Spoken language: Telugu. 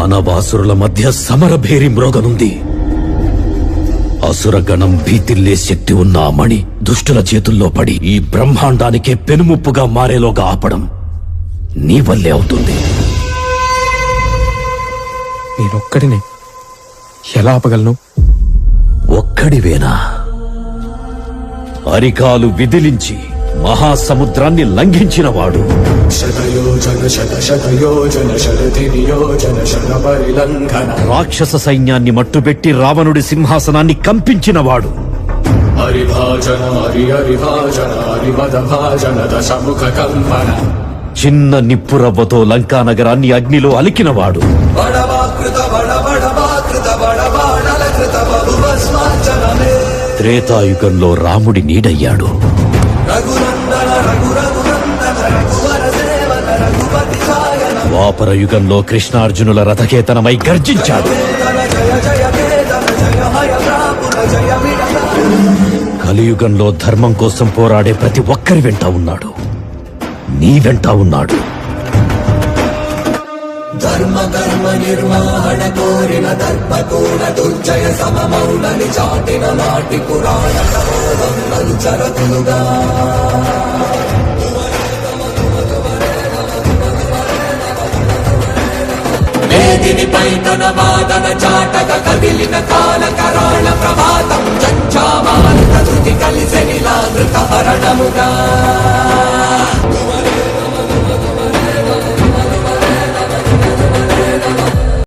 దానవాసురుల మధ్య సమరభేరి మ్రోగనుంది. అసురగణం భీతిల్లే శక్తి ఉన్న ఆ మణి దుష్టుల చేతుల్లో పడి ఈ బ్రహ్మాండానికే పెనుముప్పుగా మారేలోగా ఆపడం నీ వల్లే అవుతుంది. నేనొక్కడినే ఎలా ఆపగలను? ఒక్కడివేనా? అరికాలు విదిలించి మహాసముద్రాన్ని లంఘించినవాడు, రాక్షస సైన్యాన్ని మట్టుబెట్టి రావణుడి సింహాసనాన్ని కంపించినవాడు, చిన్న నిప్పురవ్వతో లంకా నగరాన్ని అగ్నిలో అలికినవాడు, త్రేతాయుగంలో రాముడి నీడయ్యాడు, ద్వాపర యుగంలో కృష్ణార్జునుల రథకేతనమై గర్జించాడు, కలియుగంలో ధర్మం కోసం పోరాడే ప్రతి ఒక్కరి వెంట ఉన్నాడు, నీ వెంట ఉన్నాడు. ధర్మ కర్మ నిర్వహణ కోరిన దర్పకూడ దుర్జయ సమమౌనని చాటిన నాటి పురాణ ప్రబోధం చరతులుగా వేదినిపై తన వాదన చాటక కదిలిన కాలకరా